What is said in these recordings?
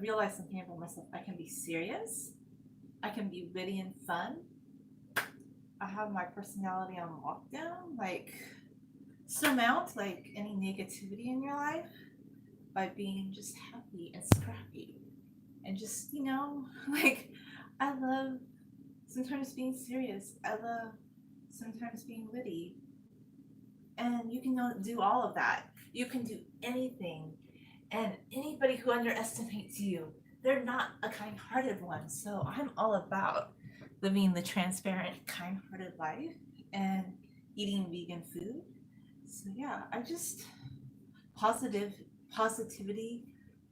realized something about myself. I can be serious. I can be witty and fun. I have my personality on lockdown. Like, surmount like any negativity in your life by being just happy and scrappy. And just, like, I love sometimes being serious. I love sometimes being witty. And you can do all of that. You can do anything. And anybody who underestimates you, they're not a kind hearted one. So I'm all about living the transparent, kind hearted life and eating vegan food. So yeah, I just positive positivity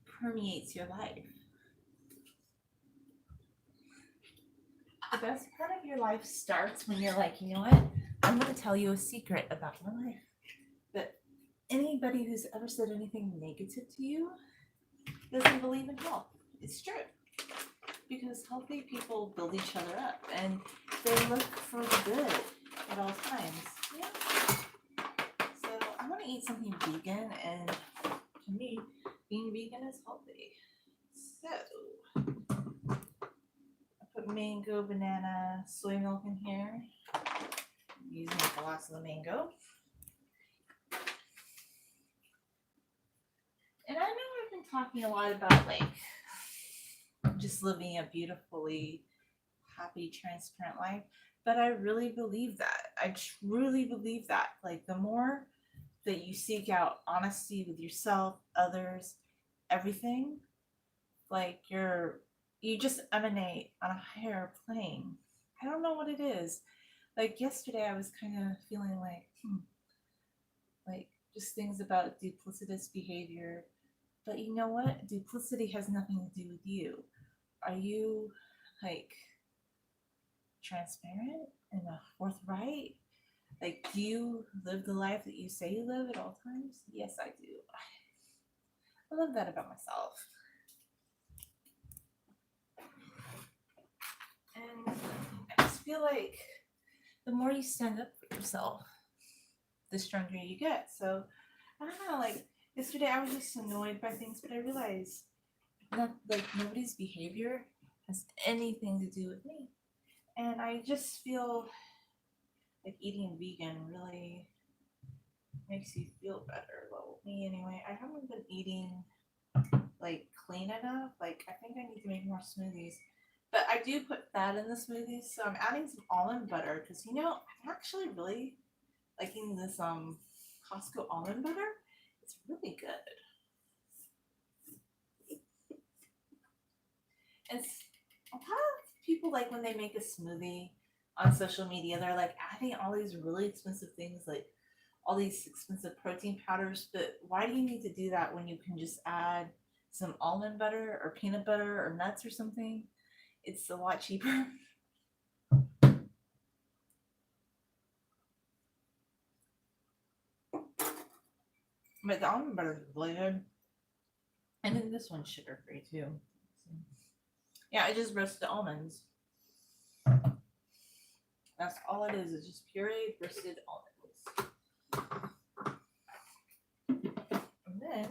permeates your life. The best part of your life starts when you're like, you know what? I'm going to tell you a secret about my life. That anybody who's ever said anything negative to you doesn't believe in health. It's true. Because healthy people build each other up and they look for the good at all times. Yeah. So I want to eat something vegan, and to me, being vegan is healthy. So I put mango, banana, soy milk in here. I'm using a glass of the mango. And I know I've been talking a lot about like just living a beautifully happy, transparent life, but I really believe that. I truly believe that. Like the more that you seek out honesty with yourself, others, everything, like you just emanate on a higher plane. I don't know what it is. Like yesterday I was kind of feeling like just things about duplicitous behavior. But you know what? Duplicity has nothing to do with you. Are you like transparent and forthright? Like, do you live the life that you say you live at all times? Yes, I do. I love that about myself. And I just feel like the more you stand up for yourself, the stronger you get. So, I don't know, like, yesterday I was just annoyed by things, but I realized like nobody's behavior has anything to do with me. And I just feel like eating vegan really makes you feel better. Well, me anyway. I haven't been eating like clean enough. Like I think I need to make more smoothies. But I do put fat in the smoothies, so I'm adding some almond butter because I'm actually really liking this Costco almond butter. It's really good. It's a lot of people like when they make a smoothie on social media, they're like adding all these really expensive things like all these expensive protein powders, but why do you need to do that when you can just add some almond butter or peanut butter or nuts or something? It's a lot cheaper. But the almond butter is really good. And then this one's sugar free too. So, yeah, I just roasted almonds. That's all it is just pureed roasted almonds. And then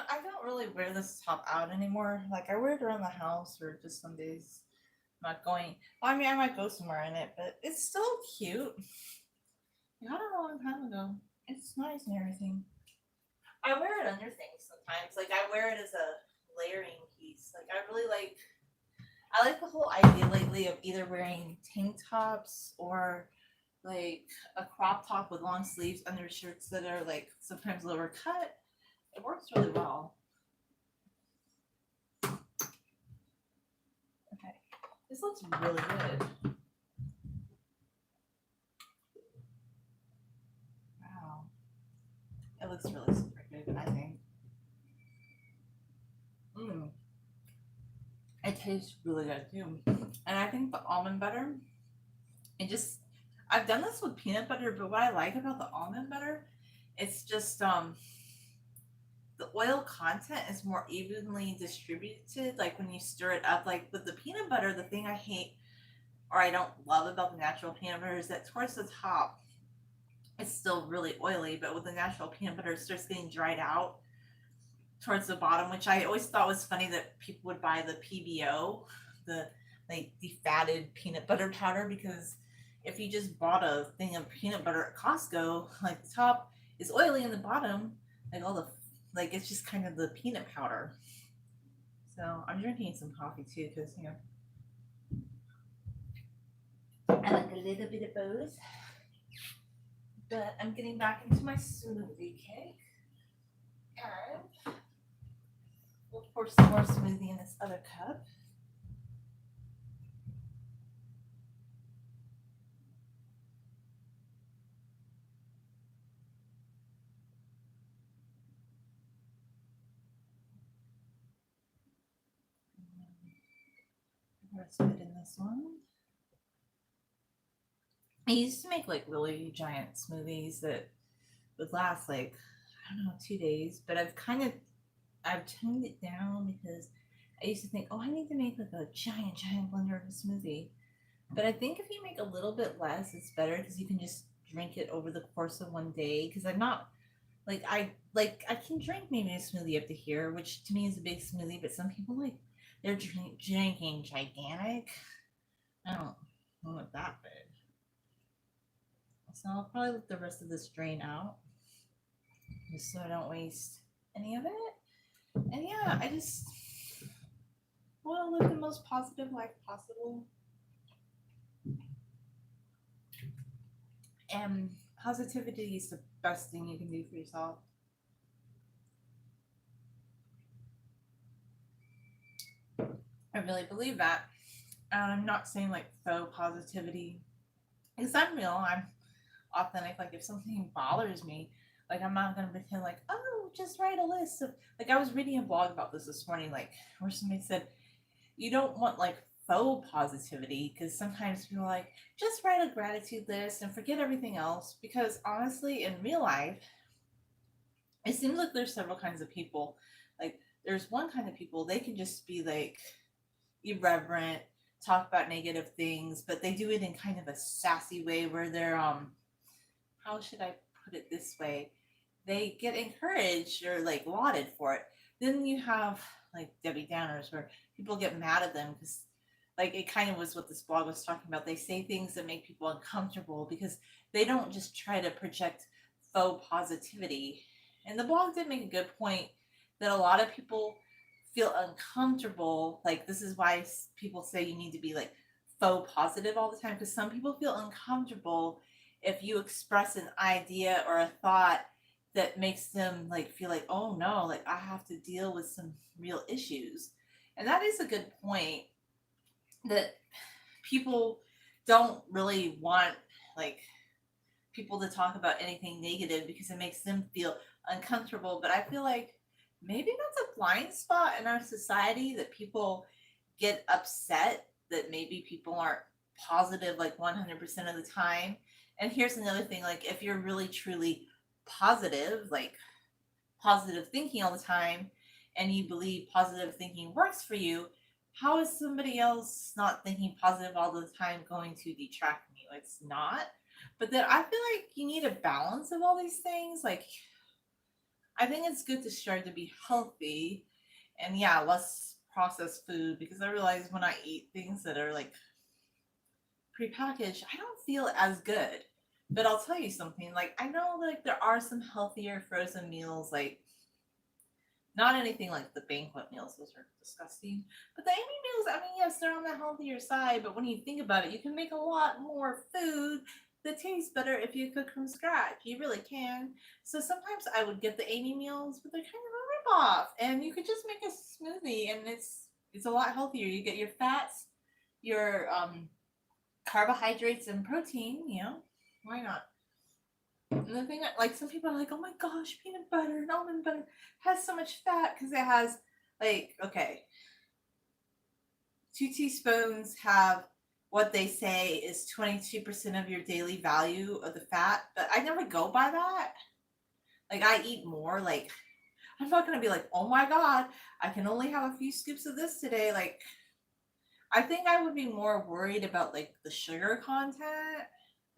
I don't really wear this top out anymore. Like I wear it around the house or just some days I'm not going. Well, I mean, I might go somewhere in it, but it's still cute. I got it a long time ago. It's nice and everything. I wear it under things sometimes. Like I wear it as a layering piece. Like I really like. I like the whole idea lately of either wearing tank tops or like a crop top with long sleeves under shirts that are like sometimes lower cut. It works really well. Okay, this looks really good. Wow, it looks really super good. I think. Mm, it tastes really good too, and I think the almond butter. It just I've done this with peanut butter, but what I like about the almond butter, it's just the oil content is more evenly distributed. Like when you stir it up, like with the peanut butter, the thing I hate or I don't love about the natural peanut butter is that towards the top, it's still really oily, but with the natural peanut butter, it starts getting dried out towards the bottom, which I always thought was funny that people would buy the PBO, the like defatted peanut butter powder, because if you just bought a thing of peanut butter at Costco, like the top is oily and the bottom, like all the like it's just kind of the peanut powder. So I'm drinking some coffee too because I like a little bit of both. But I'm getting back into my smoothie cake. And we'll pour some more smoothie in this other cup. Let's put in this one. I used to make like really giant smoothies that would last like I don't know 2 days, but I've toned it down because I used to think, oh, I need to make like a giant blender of a smoothie. But I think if you make a little bit less, it's better because you can just drink it over the course of one day. Because I'm not I can drink maybe a smoothie up to here, which to me is a big smoothie. But some people like drinking gigantic. I don't want that big. So I'll probably let the rest of this drain out just so I don't waste any of it. And yeah, I just want to live the most positive life possible. And positivity is the best thing you can do for yourself. I really believe that. And I'm not saying like faux positivity because I'm real. I'm authentic. Like if something bothers me, like I'm not gonna pretend like, oh, just write a list of like I was reading a blog about this morning, like where somebody said you don't want like faux positivity because sometimes people are like just write a gratitude list and forget everything else because honestly in real life it seems like there's several kinds of people. Like there's one kind of people they can just be like irreverent, talk about negative things, but they do it in kind of a sassy way where they're how should I put it this way? They get encouraged or like lauded for it. Then you have like Debbie Downers where people get mad at them because like it kind of was what this blog was talking about. They say things that make people uncomfortable because they don't just try to project faux positivity. And the blog did make a good point that a lot of people feel uncomfortable. Like this is why people say you need to be like faux positive all the time because some people feel uncomfortable if you express an idea or a thought that makes them like feel like oh no like I have to deal with some real issues. And that is a good point that people don't really want like people to talk about anything negative because it makes them feel uncomfortable. But I feel like maybe that's a blind spot in our society that people get upset that maybe people aren't positive like 100% of the time. And here's another thing, like if you're really truly positive, like positive thinking all the time, and you believe positive thinking works for you, how is somebody else not thinking positive all the time going to detract from you? It's not. But then I feel like you need a balance of all these things. Like, I think it's good to strive to be healthy and, yeah, less processed food because I realize when I eat things that are like prepackaged, I don't feel as good. But I'll tell you something, like, I know like there are some healthier frozen meals like Not anything like the banquet meals; those are disgusting. But the Amy meals, I mean, yes, they're on the healthier side. But when you think about it, you can make a lot more food that tastes better if you cook from scratch. You really can. So sometimes I would get the Amy meals, but they're kind of a ripoff. And you could just make a smoothie, and it's a lot healthier. You get your fats, your carbohydrates, and protein. You know, why not? And the thing that, like, some people are like, oh my gosh, peanut butter and almond butter has so much fat because it has, like, okay, 2 teaspoons have what they say is 22% of your daily value of the fat, but I never go by that. Like, I eat more. Like, I'm not going to be like, oh my God, I can only have a few scoops of this today. Like, I think I would be more worried about like the sugar content,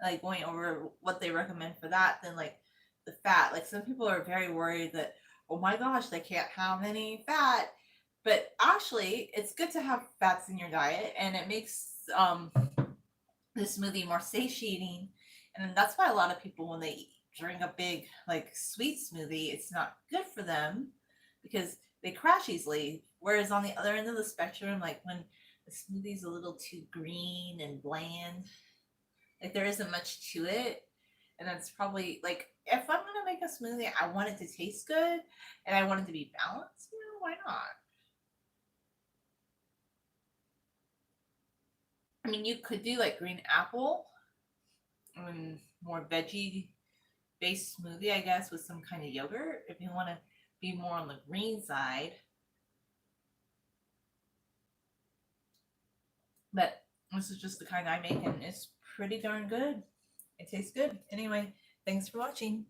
like going over what they recommend for that than like the fat. Like some people are very worried that, oh my gosh, they can't have any fat. But actually, it's good to have fats in your diet, and it makes the smoothie more satiating. And that's why a lot of people, when they drink a big like sweet smoothie, it's not good for them because they crash easily. Whereas on the other end of the spectrum, like when the smoothie's a little too green and bland, like there isn't much to it. And that's probably like, if I'm gonna make a smoothie, I want it to taste good and I want it to be balanced. You know, why not? I mean, you could do like green apple and more veggie based smoothie, I guess, with some kind of yogurt if you want to be more on the green side. But this is just the kind I make, and it's pretty darn good. It tastes good. Anyway, thanks for watching.